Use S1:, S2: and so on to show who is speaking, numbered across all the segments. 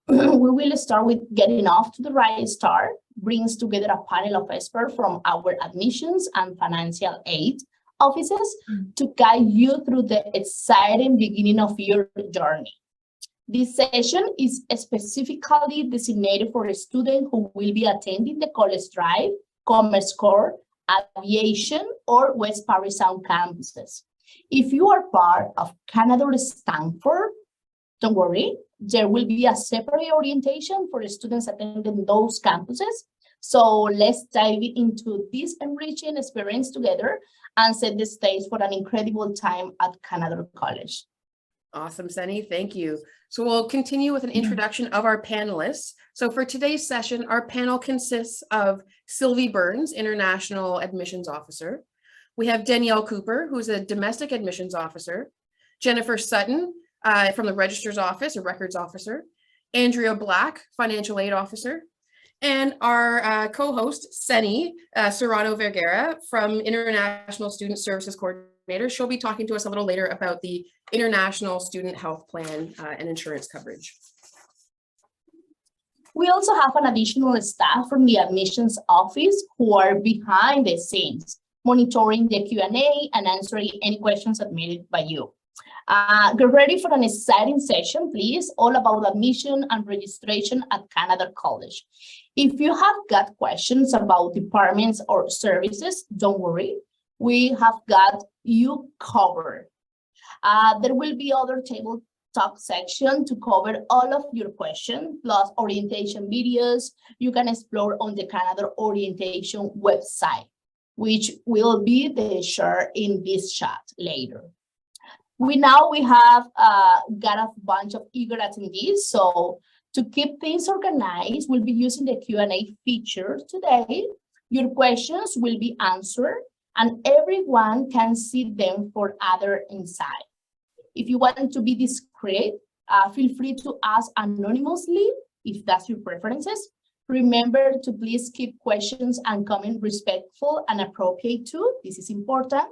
S1: We will start with getting off to the right start, brings together a panel of experts from our admissions and financial aid offices to guide you through the exciting beginning of your journey. This session is specifically designated for a student who will be attending the College Drive, Commerce Core, Aviation, or West Paris Sound campuses. If you are part of Canada or Stanford, don't worry, there will be a separate orientation for students attending those campuses. So let's dive into this enriching experience together and set the stage for an incredible time at Canada College.
S2: Awesome, Sunny, thank you. So we'll continue with an introduction of our panelists. So for today's session, our panel consists of Sylvie Burns, International Admissions Officer. We have Danielle Cooper, who's a Domestic Admissions Officer. Jennifer Sutton, from the Registrar's Office, a Records Officer. Andrea Black, Financial Aid Officer. And our co-host, Seni Serrano Vergara, from International Student Services Coordinator. She'll be talking to us a little later about the International Student Health Plan and insurance coverage.
S1: We also have an additional staff from the admissions office who are behind the scenes, monitoring the Q&A and answering any questions submitted by you. Get ready for an exciting session, please, all about admission and registration at Canada College. If you have got questions about departments or services, don't worry, we have got you covered. There will be other table talk section to cover all of your questions, plus orientation videos you can explore on the Canada Orientation website, which will be shared in this chat later. We have got a bunch of eager attendees, so to keep things organized, we'll be using the Q&A feature today. Your questions will be answered and everyone can see them for other insight. If you want to be discreet, feel free to ask anonymously if that's your preferences. Remember to please keep questions and comments respectful and appropriate too. This is important.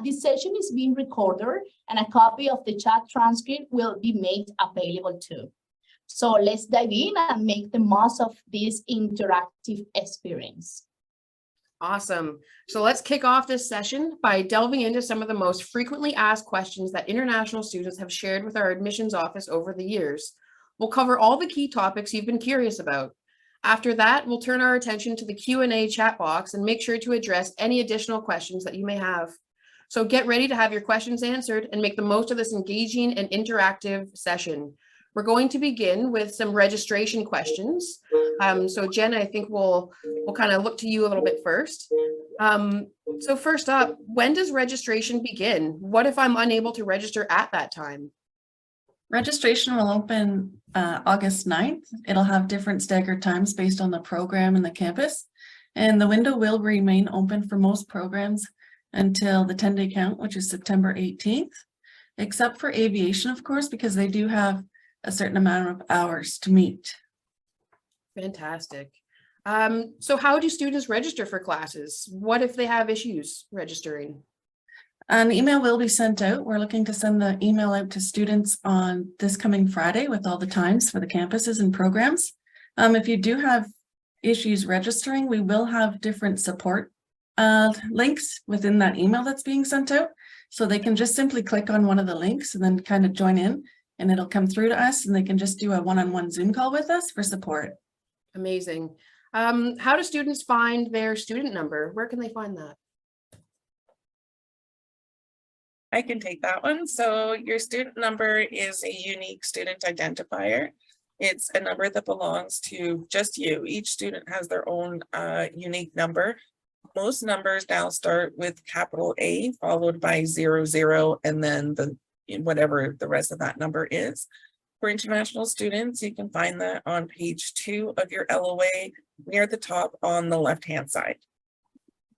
S1: This session is being recorded and a copy of the chat transcript will be made available too. So let's dive in and make the most of this interactive experience.
S2: Awesome. So let's kick off this session by delving into some of the most frequently asked questions that international students have shared with our admissions office over the years. We'll cover all the key topics you've been curious about. After that, we'll turn our attention to the Q&A chat box and make sure to address any additional questions that you may have. So get ready to have your questions answered and make the most of this engaging and interactive session. We're going to begin with some registration questions. So Jen, I think we'll kind of look to you a little bit first. So first up, when does registration begin? What if I'm unable to register at that time?
S3: Registration will open August 9th. It'll have different staggered times based on the program and the campus. And the window will remain open for most programs until the 10-day count, which is September 18th, except for aviation, of course, because they do have a certain amount of hours to meet.
S2: Fantastic. So how do students register for classes? What if they have issues registering?
S3: An email will be sent out. We're looking to send the email out to students on this coming Friday with all the times for the campuses and programs. If you do have issues registering, we will have different support links within that email that's being sent out. So they can just simply click on one of the links and then kind of join in and it'll come through to us and they can just do a one-on-one Zoom call with us for support.
S2: Amazing. How do students find their student number? Where can they find that?
S4: I can take that one. So your student number is a unique student identifier. It's a number that belongs to just you. Each student has their own unique number. Most numbers now start with capital A followed by 00 and then whatever the rest of that number is. For international students, you can find that on page 2 of your LOA near the top on the left-hand side.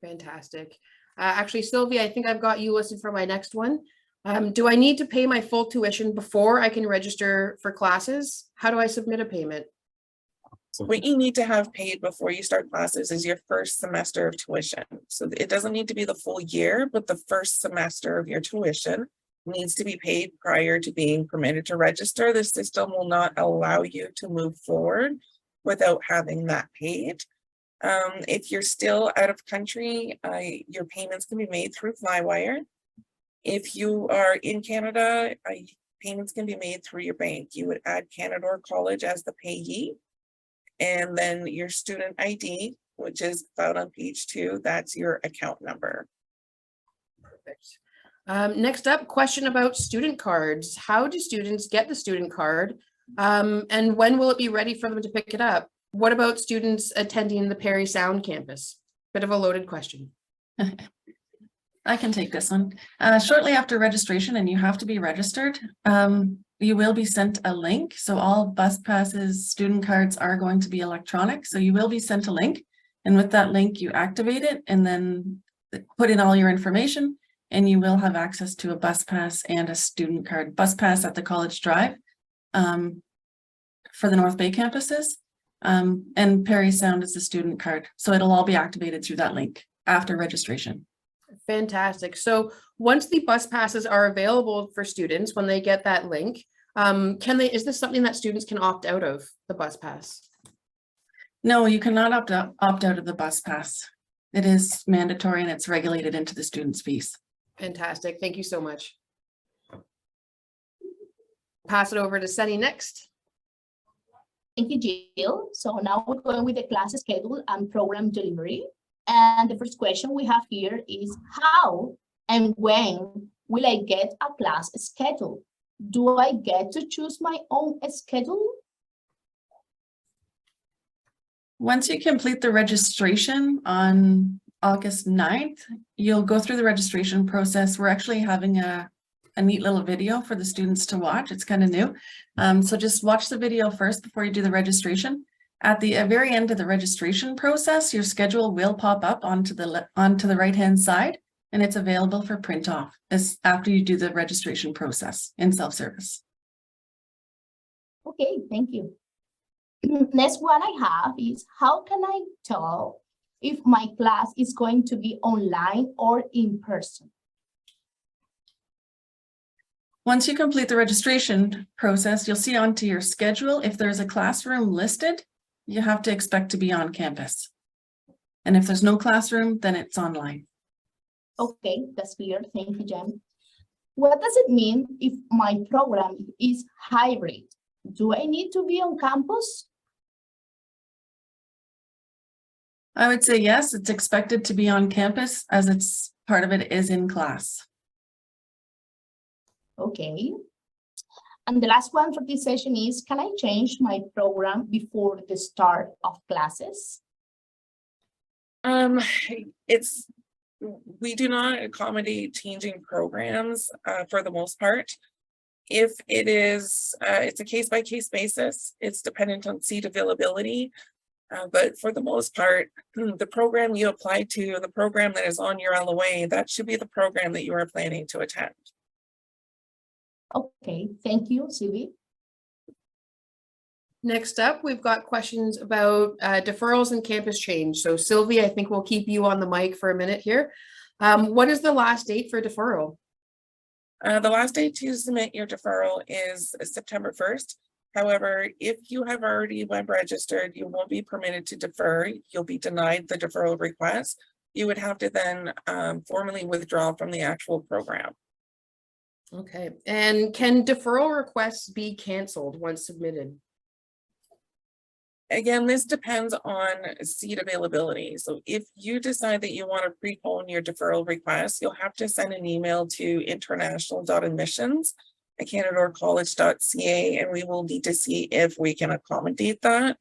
S2: Fantastic. Actually, Sylvia, I think I've got you listed for my next one. Do I need to pay my full tuition before I can register for classes? How do I submit a payment?
S4: So what you need to have paid before you start classes is your first semester of tuition. So it doesn't need to be the full year, but the first semester of your tuition. needs to be paid prior to being permitted to register. The system will not allow you to move forward without having that paid. If you're still out of country, your payments can be made through Flywire. If you are in Canada, payments can be made through your bank. You would add Canada or College as the payee, and then your student ID, which is found on page 2, that's your account number.
S2: Perfect. Next up, question about student cards. How do students get the student card? And when will it be ready for them to pick it up? What about students attending the Parry Sound campus? Bit of a loaded question.
S3: I can take this one. Shortly after registration, and you have to be registered, you will be sent a link. So all bus passes, student cards are going to be electronic. So you will be sent a link. And with that link, you activate it and then put in all your information, and you will have access to a bus pass and a student card. Bus pass at the College Drive for the North Bay campuses, and Parry Sound is the student card. So it'll all be activated through that link after registration.
S2: Fantastic. So once the bus passes are available for students, when they get that link, is this something that students can opt out of, the bus pass?
S3: No, you cannot opt out of the bus pass. It is mandatory and it's regulated into the student's fees.
S2: Fantastic. Thank you so much. Pass it over to Sunny next.
S1: Thank you, Jill. So now we're going with the class schedule and program delivery. And the first question we have here is, how and when will I get a class schedule? Do I get to choose my own schedule?
S3: Once you complete the registration on August 9th, you'll go through the registration process. We're actually having a neat little video for the students to watch. It's kind of new. So just watch the video first before you do the registration. At the very end of the registration process, your schedule will pop up onto the right-hand side, and it's available for print off after you do the registration process in self-service.
S1: Okay, thank you. Next one I have is, how can I tell if my class is going to be online or in person?
S3: Once you complete the registration process, you'll see onto your schedule, if there's a classroom listed, you have to expect to be on campus. And if there's no classroom, then it's online.
S1: Okay, that's clear. Thank you, Jen. What does it mean if my program is hybrid? Do I need to be on campus?
S3: I would say yes, it's expected to be on campus as it's part of it is in class.
S1: Okay. And the last one for this session is, can I change my program before the start of classes?
S4: We do not accommodate changing programs for the most part. If it is, it's a case-by-case basis. It's dependent on seat availability. But for the most part, the program you apply to, the program that is on your LOA, that should be the program that you are planning to attend.
S1: Okay, thank you, Sylvie.
S2: Next up, we've got questions about deferrals and campus change. So Sylvie, I think we'll keep you on the mic for a minute here. What is the last date for deferral?
S4: The last date to submit your deferral is September 1st. However, if you have already web registered, you won't be permitted to defer. You'll be denied the deferral request. You would have to then formally withdraw from the actual program.
S2: Okay, and can deferral requests be canceled once submitted?
S4: Again, this depends on seat availability. So if you decide that you want to prepone your deferral request, you'll have to send an email to international.admissions@canadaorcollege.ca, and we will need to see if we can accommodate that.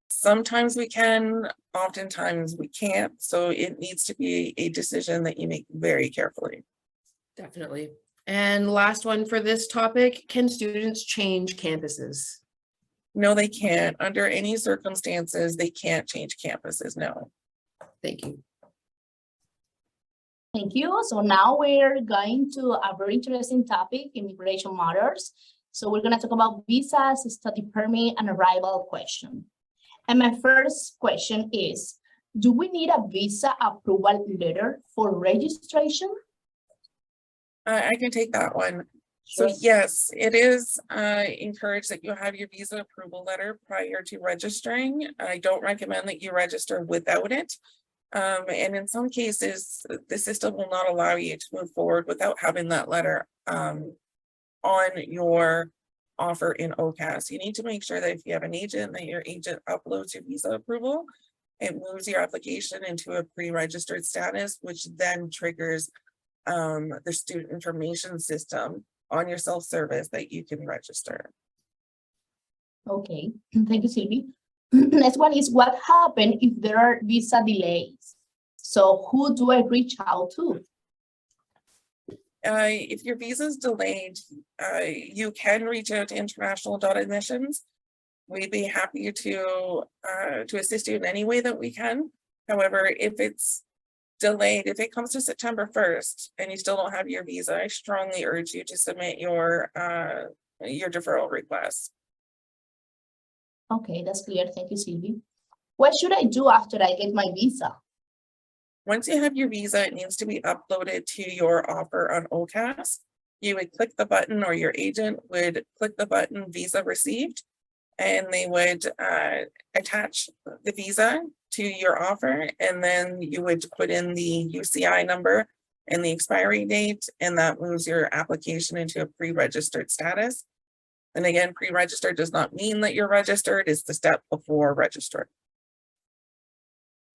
S4: Sometimes we can, oftentimes we can't. So it needs to be a decision that you make very carefully.
S2: Definitely. And last one for this topic, can students change campuses?
S4: No, they can't. Under any circumstances, they can't change campuses, no.
S2: Thank you.
S1: Thank you. So now we're going to a very interesting topic, immigration matters. So we're going to talk about visas, study permit, and arrival question. And my first question is, do we need a visa approval letter for registration?
S4: I can take that one. So
S1: Sure.
S4: yes, it is encouraged that you have your visa approval letter prior to registering. I don't recommend that you register without it. And in some cases, the system will not allow you to move forward without having that letter on your offer in OCAS. You need to make sure that if you have an agent, that your agent uploads your visa approval. It moves your application into a pre-registered status, which then triggers the student information system on your self-service that you can register.
S1: Okay, thank you, Sylvie. Next one is what happens if there are visa delays? So who do I reach out to?
S4: If your visa is delayed, you can reach out to international.admissions. We'd be happy to assist you in any way that we can. However, if it's delayed, if it comes to September 1st and you still don't have your visa, I strongly urge you to submit your deferral request.
S1: Okay, that's clear. Thank you, Sylvie. What should I do after I get my visa?
S4: Once you have your visa, it needs to be uploaded to your offer on OCAS. You would click the button, or your agent would click the button visa received, and they would attach the visa to your offer, and then you would put in the UCI number and the expiry date, and that moves your application into a pre-registered status. And again, pre-registered does not mean that you're registered, it's the step before registered.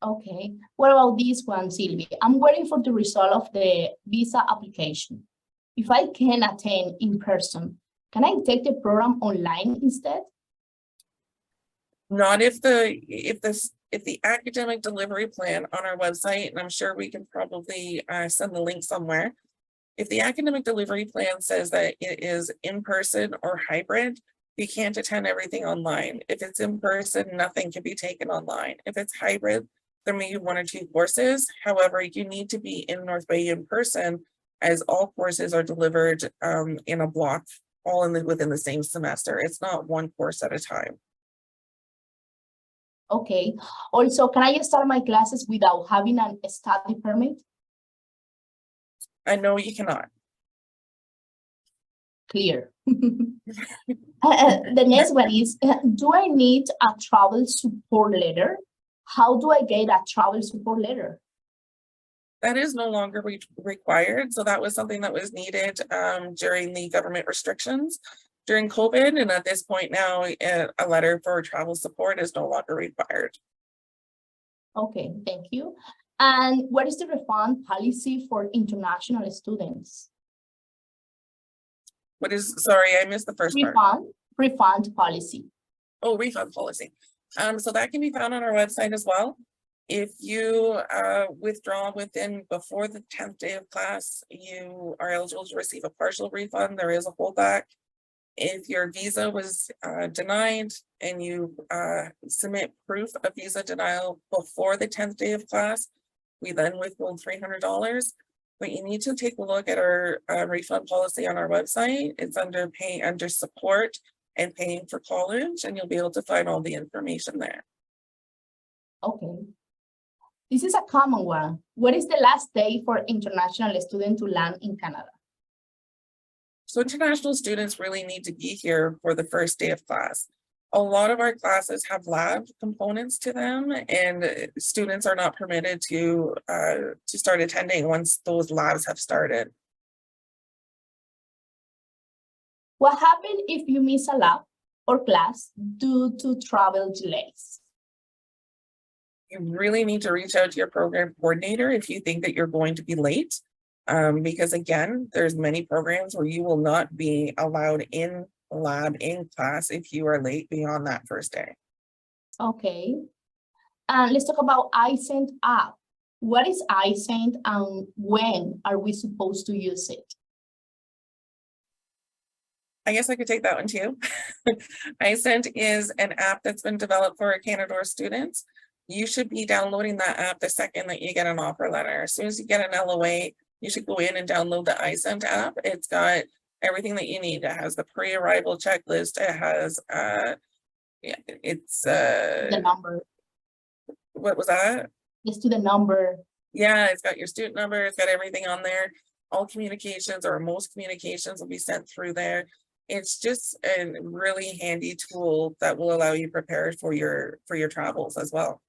S1: Okay, what about this one, Sylvie? I'm waiting for the result of the visa application. If I can attend in person, can I take the program online instead?
S4: Not if the academic delivery plan on our website, and I'm sure we can probably send the link somewhere. If the academic delivery plan says that it is in person or hybrid, you can't attend everything online. If it's in person, nothing can be taken online. If it's hybrid, there may be 1 or 2 courses. However, you need to be in North Bay in person, as all courses are delivered in a block, all within the same semester. It's not one course at a time.
S1: Okay, also, can I start my classes without having a study permit?
S4: No, you cannot.
S1: Clear. The next one is, do I need a travel support letter? How do I get a travel support letter?
S4: That is no longer required. So that was something that was needed during the government restrictions during COVID. And at this point now, a letter for travel support is no longer required.
S1: Okay, thank you. And what is the refund policy for international students?
S4: Sorry, I missed the first part.
S1: Refund policy.
S4: Oh, refund policy. So that can be found on our website as well. If you withdraw before the 10th day of class, you are eligible to receive a partial refund. There is a holdback. If your visa was denied and you submit proof of visa denial before the 10th day of class, we then withhold $300. But you need to take a look at our refund policy on our website. It's under support and paying for college, and you'll be able to find all the information there.
S1: Okay. This is a common one. What is the last day for international students to land in Canada?
S4: So international students really need to be here for the first day of class. A lot of our classes have lab components to them, and students are not permitted to start attending once those labs have started.
S1: What happens if you miss a lab or class due to travel delays?
S4: You really need to reach out to your program coordinator if you think that you're going to be late. Because again, there's many programs where you will not be allowed in lab in class if you are late beyond that first day.
S1: Okay. Let's talk about iSend app. What is iSend and when are we supposed to use it?
S4: I guess I could take that one too. iSend is an app that's been developed for Canadore students. You should be downloading that app the second that you get an offer letter. As soon as you get an LOA, you should go in and download the iSend app. It's got everything that you need. It has the pre-arrival checklist. It has
S1: The number.
S4: What was that?
S1: Just to the number.
S4: Yeah, it's got your student number. It's got everything on there. all communications or most communications will be sent through there. It's just a really handy tool that will allow you prepare for your travels as well.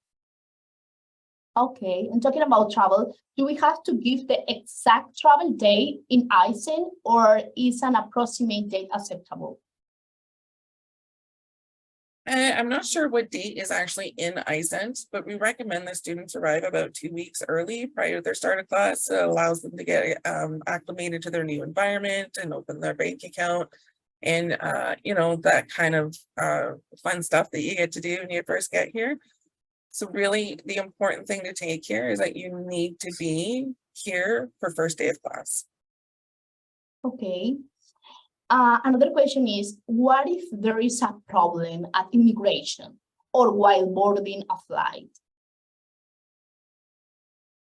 S1: Okay, and talking about travel, do we have to give the exact travel date in ISEN, or is an approximate date acceptable?
S4: I'm not sure what date is actually in ISENT, but we recommend the students arrive about 2 weeks early prior to their start of class. So it allows them to get acclimated to their new environment and open their bank account and, you know, that kind of fun stuff that you get to do when you first get here. So really, the important thing to take here is that you need to be here for first day of class.
S1: Okay. Another question is, what if there is a problem at immigration or while boarding a flight?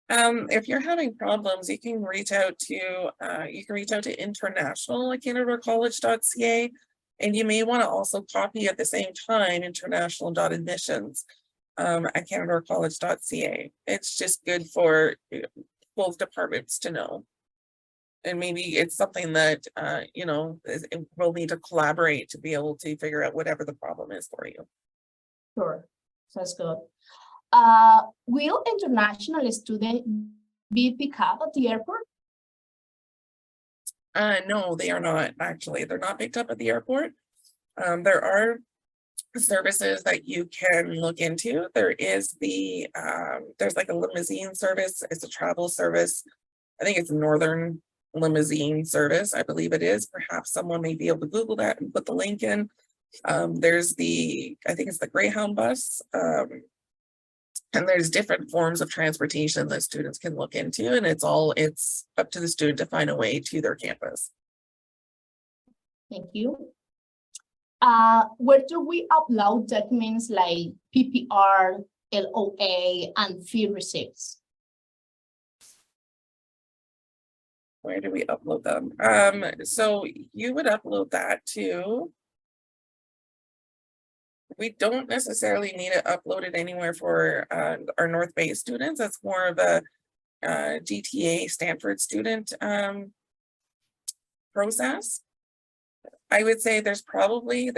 S4: If you're having problems, you can reach out to international@canadacollege.ca, and you may want to also copy at the same time international.admissions at canadacollege.ca. It's just good for both departments to know. And maybe it's something that, you know, we'll need to collaborate to be able to figure out whatever the problem is for you.
S1: Sure, sounds good. Will international students be picked up at the airport?
S4: No, they are not actually. They're not picked up at the airport. There are services that you can look into. There is there's like a limousine service. It's a travel service. I think it's Northern Limousine Service, I believe it is. Perhaps someone may be able to Google that and put the link in. There's I think it's the Greyhound bus. And there's different forms of transportation that students can look into, and it's up to the student to find a way to their campus.
S1: Thank you. Where do we upload documents like PPR, LOA, and fee receipts?
S4: Where do we upload them? So you would upload that to. We don't necessarily need it uploaded anywhere for our North Bay students. That's more of a GTA Stanford student process. I would say there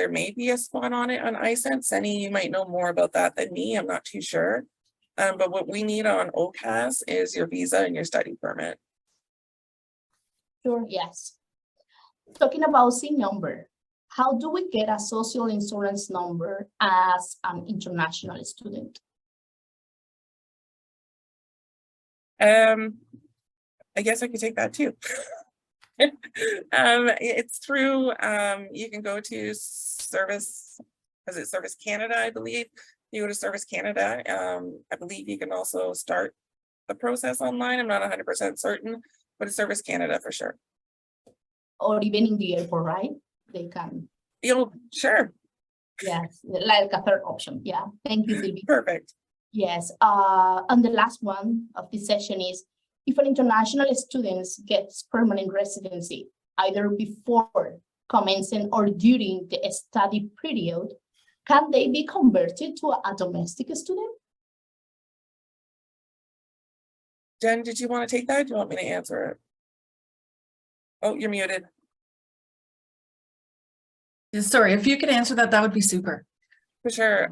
S4: may be a spot on it on iSense. Sunny, you might know more about that than me. I'm not too sure. But what we need on OCAS is your visa and your study permit.
S1: Sure, yes. Talking about SIN number, how do we get a social insurance number as an international student?
S4: I guess I could take that too. It's through, you can go to Service Canada, I believe. You go to Service Canada. I believe you can also start the process online. I'm not 100% certain, but it's Service Canada for sure.
S1: Or even in the airport, right? They can.
S4: Sure.
S1: Yes, like a third option. Yeah, thank you, Sylvie.
S4: Perfect.
S1: Yes, and the last one of this session is, if an international student gets permanent residency, either before commencing or during the study period, can they be converted to a domestic student?
S4: Jen, did you want to take that? Do you want me to answer it? Oh, you're muted.
S3: Sorry, if you could answer that, that would be super.
S4: For sure.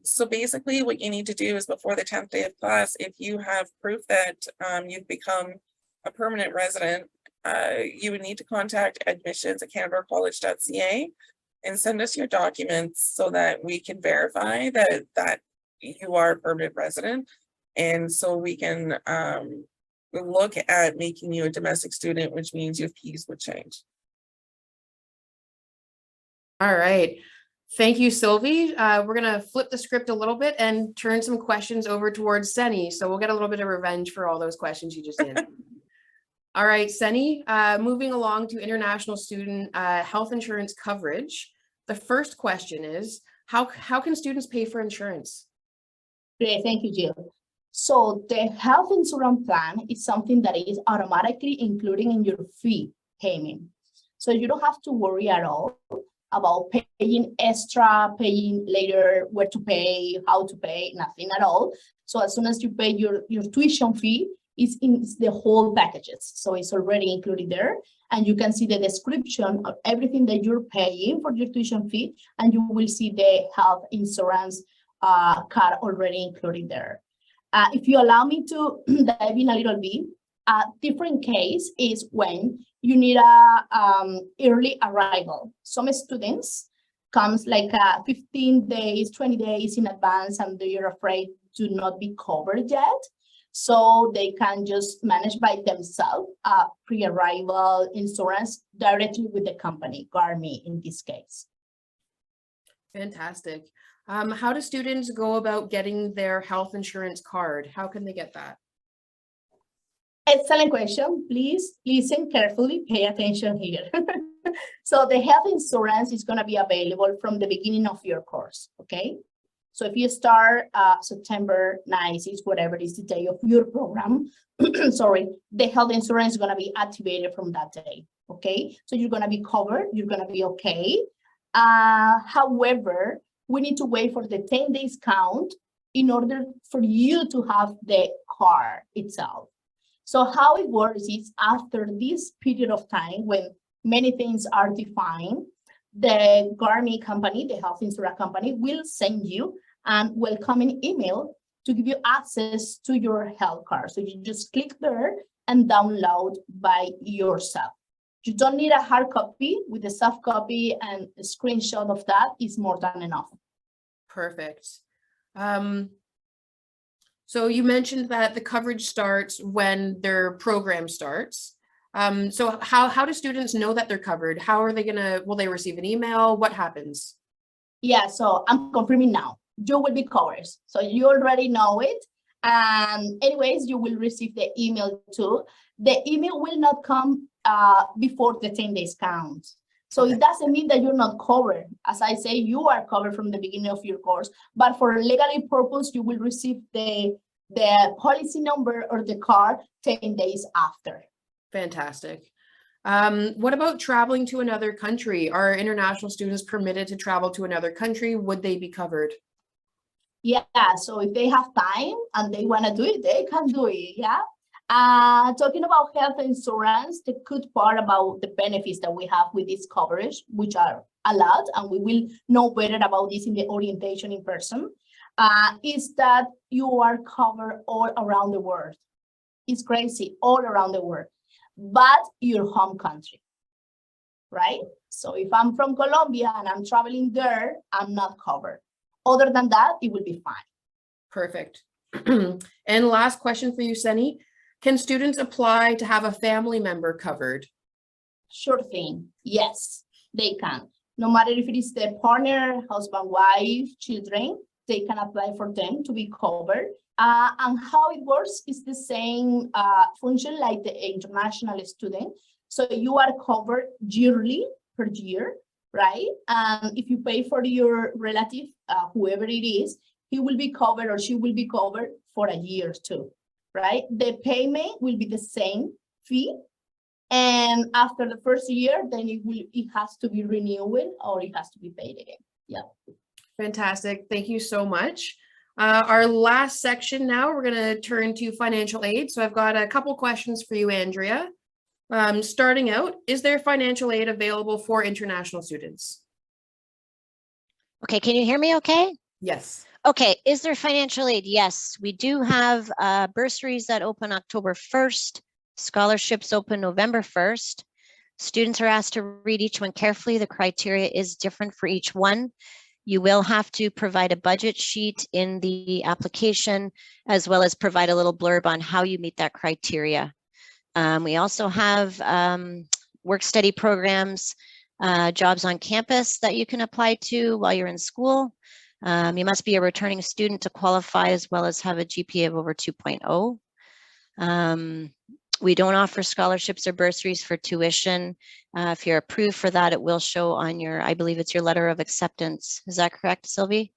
S4: So basically what you need to do is before the 10th day of class, if you have proof that you've become a permanent resident, you would need to contact admissions@canadacollege.ca and send us your documents so that we can verify that you are a permanent resident. And so we can look at making you a domestic student, which means your fees would change.
S2: All right. Thank you, Sylvie. We're going to flip the script a little bit and turn some questions over towards Seni. So we'll get a little bit of revenge for all those questions you just answered. All right, Seni, moving along to international student health insurance coverage. The first question is, how can students pay for insurance?
S1: Great, thank you, Jill. So the health insurance plan is something that is automatically included in your fee payment. So you don't have to worry at all about paying extra, paying later, where to pay, how to pay, nothing at all. So as soon as you pay your tuition fee, It's in the whole packages. So it's already included there. And you can see the description of everything that you're paying for your tuition fee. And you will see the health insurance card already included there. If you allow me to dive in a little bit, a different case is when you need a early arrival. Some students comes like 15 days, 20 days in advance, and they're afraid to not be covered yet. So they can just manage by themselves pre-arrival insurance directly with the company, Garmi in this case.
S2: Fantastic. How do students go about getting their health insurance card? How can they get that?
S1: Excellent question. Please listen carefully, pay attention here. So the health insurance is going to be available from the beginning of your course, okay? So if you start September 9th, whatever is the day of your program, sorry, the health insurance is going to be activated from that day, okay? So you're going to be covered, you're going to be okay. However, we need to wait for the 10 days count in order for you to have the card itself. So how it works is after this period of time when many things are defined, the Garmi company, the health insurance company, will send you an welcoming email to give you access to your health card. So you just click there and download by yourself. You don't need a hard copy. With a soft copy and a screenshot of that is more than enough.
S2: Perfect. So you mentioned that the coverage starts when their program starts. So how do students know that they're covered? How are they will they receive an email? What happens?
S1: Yeah, so I'm confirming now. You will be covered. So you already know it. And anyways, you will receive the email too. The email will not come before the 10 days count. So it doesn't mean that you're not covered. As I say, you are covered from the beginning of your course, but for legally purpose, you will receive the policy number or the card 10 days after.
S2: Fantastic. What about traveling to another country? Are international students permitted to travel to another country? Would they be covered?
S1: Yeah, so if they have time and they want to do it, they can do it, yeah? Talking about health insurance, the good part about the benefits that we have with this coverage, which are a lot, and we will know better about this in the orientation in person, is that you are covered all around the world. It's crazy, all around the world, but your home country, right? So if I'm from Colombia and I'm traveling there, I'm not covered. Other than that, it will be fine.
S2: Perfect. And last question for you, Seni. Can students apply to have a family member covered?
S1: Sure thing. Yes, they can. No matter if it is the partner, husband, wife, children, they can apply for them to be covered. And how it works is the same function like the international student. So you are covered yearly per year, right? And if you pay for your relative, whoever it is, he will be covered or she will be covered for a year too, right? The payment will be the same fee. And after the first year, then it has to be renewed or it has to be paid again. Yeah.
S2: Fantastic. Thank you so much. Our last section now, we're going to turn to financial aid. So I've got a couple questions for you, Andrea. Starting out, is there financial aid available for international students?
S5: Okay, can you hear me okay?
S2: Yes.
S5: Okay, is there financial aid? Yes, we do have bursaries that open October 1st, scholarships open November 1st. Students are asked to read each one carefully. The criteria is different for each one. You will have to provide a budget sheet in the application, as well as provide a little blurb on how you meet that criteria. We also have work study programs, jobs on campus that you can apply to while you're in school. You must be a returning student to qualify, as well as have a GPA of over 2.0. We don't offer scholarships or bursaries for tuition. If you're approved for that, it will show on your, I believe it's your letter of acceptance. Is that correct, Sylvie?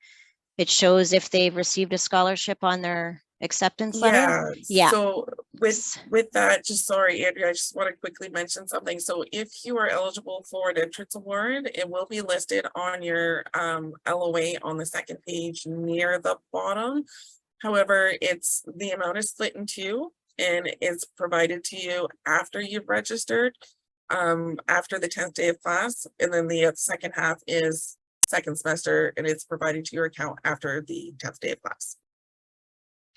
S5: It shows if they've received a scholarship on their acceptance letter.
S4: Yeah. So with that, just sorry, Andrea, I just want to quickly mention something. So if you are eligible for an entrance award, it will be listed on your LOA on the second page near the bottom. However, the amount is split in two. and it's provided to you after you've registered, after the 10th day of class. And then the second half is second semester, and it's provided to your account after the 10th day of class.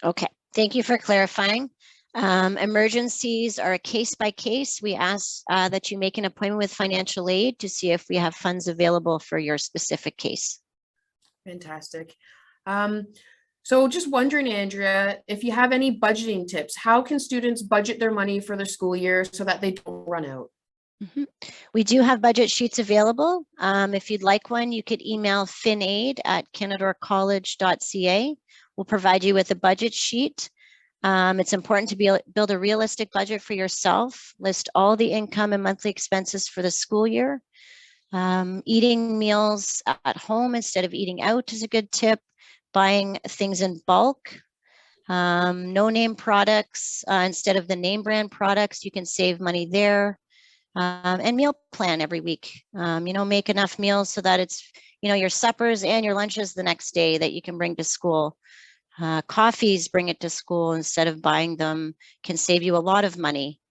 S5: Okay, thank you for clarifying. Emergencies are a case by case. We ask that you make an appointment with financial aid to see if we have funds available for your specific case.
S2: Fantastic. So just wondering, Andrea, if you have any budgeting tips, how can students budget their money for the school year so that they don't run out?
S5: We do have budget sheets available. If you'd like one, you could email finaid@canadorcollege.ca. We'll provide you with a budget sheet. It's important to build a realistic budget for yourself, list all the income and monthly expenses for the school year. Eating meals at home instead of eating out is a good tip. Buying things in bulk. No name products instead of the name brand products, you can save money there. And meal plan every week. Make enough meals so that it's, your suppers and your lunches the next day that you can bring to school. Coffees, bring it to school instead of buying them, can save you a lot of money.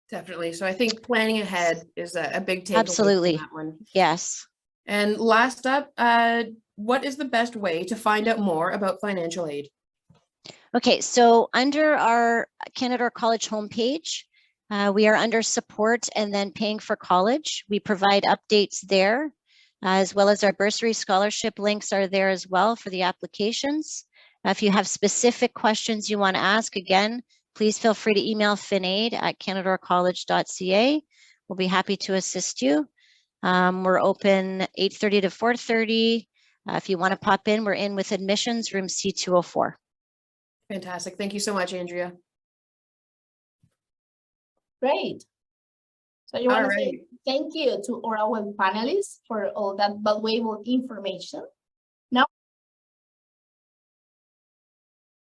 S2: Definitely. So I think planning ahead is a big takeaway.
S5: Absolutely.
S2: From that one.
S5: Yes.
S2: And last up, what is the best way to find out more about financial aid?
S5: Okay, so under our Canadore College homepage, we are under support and then paying for college. We provide updates there, as well as our bursary scholarship links are there as well for the applications. If you have specific questions you want to ask, again, please feel free to email finaid@canadorecollege.ca. We'll be happy to assist you. We're open 8:30 to 4:30. If you want to pop in, we're in with admissions, room C204.
S2: Fantastic. Thank you so much, Andrea.
S1: Great. So you want
S2: All
S1: to say
S2: right.
S1: thank you to our panelists for all that valuable information.